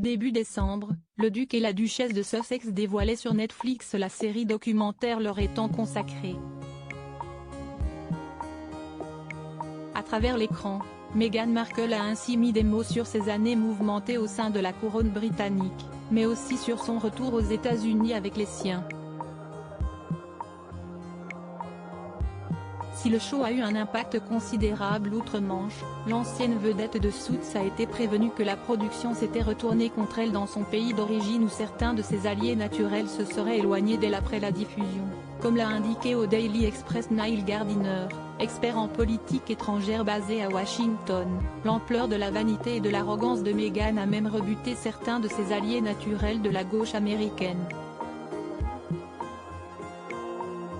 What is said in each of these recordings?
Début décembre, le duc et la duchesse de Sussex dévoilaient sur Netflix la série documentaire leur étant consacrée. À travers l'écran, Meghan Markle a ainsi mis des mots sur ses années mouvementées au sein de la couronne britannique, mais aussi sur son retour aux États-Unis avec les siens. Si le show a eu un impact considérable outre-Manche, l'ancienne vedette de Suits a été prévenue que la production s'était retournée contre elle dans son pays d'origine où certains de ses alliés naturels se seraient éloignés dès après la diffusion, comme l'a indiqué au Daily Express Neil Gardiner, expert en politique étrangère basé à Washington. L'ampleur de la vanité et de l'arrogance de Meghan a même rebuté certains de ses alliés naturels de la gauche américaine.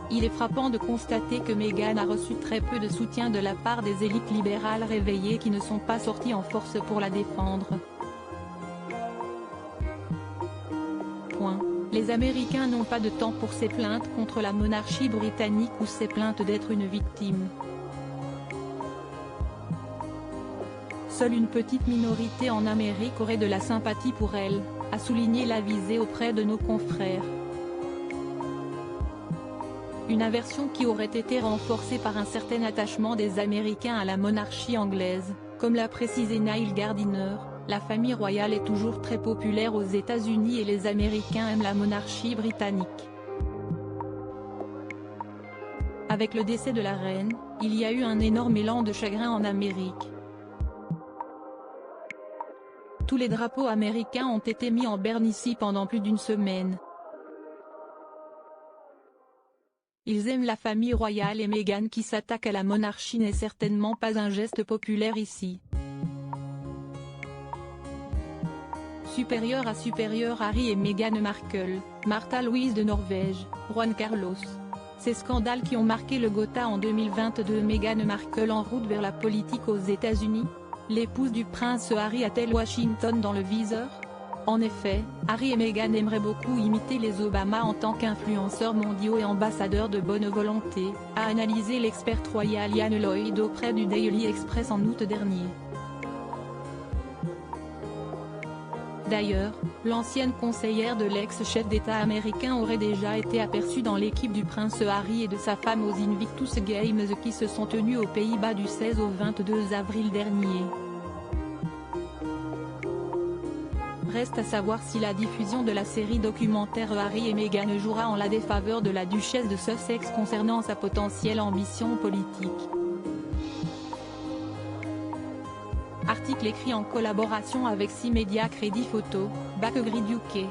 Il est frappant de constater que Meghan a reçu très peu de soutien de la part des élites libérales réveillées qui ne sont pas sorties en force pour la défendre. Les Américains n'ont pas de temps pour ces plaintes contre la monarchie britannique ou ces plaintes d'être une victime. Seule une petite minorité en Amérique aurait de la sympathie pour elle, a souligné l'avisé auprès de nos confrères. Une aversion qui aurait été renforcée par un certain attachement des Américains à la monarchie anglaise, comme l'a précisé Neil Gardiner. La famille royale est toujours très populaire aux États-Unis et les Américains aiment la monarchie britannique. Avec le décès de la reine, il y a eu un énorme élan de chagrin en Amérique. Tous les drapeaux américains ont été mis en berne ici pendant plus d'une semaine. Ils aiment la famille royale et Meghan qui s'attaque à la monarchie n'est certainement pas un geste populaire ici. Supérieur à supérieur Harry et Meghan Markle, Märtha Louise de Norvège, Juan Carlos. Ces scandales qui ont marqué le Gotha en 2022. Meghan Markle en route vers la politique aux États-Unis. L'épouse du prince Harry a-t-elle Washington dans le viseur? En effet, Harry et Meghan aimeraient beaucoup imiter les Obama en tant qu'influenceurs mondiaux et ambassadeurs de bonne volonté, a analysé l'expert royal Ian Lloyd auprès du Daily Express en août dernier. D'ailleurs, l'ancienne conseillère de l'ex-chef d'État américain aurait déjà été aperçue dans l'équipe du prince Harry et de sa femme aux Invictus Games qui se sont tenus aux Pays-Bas du 16 au 22 avril dernier. Reste à savoir si la diffusion de la série documentaire Harry et Meghan jouera en la défaveur de la duchesse de Sussex concernant sa potentielle ambition politique. Article écrit en collaboration avec 6 médias Crédit Photo, Backgrid UK.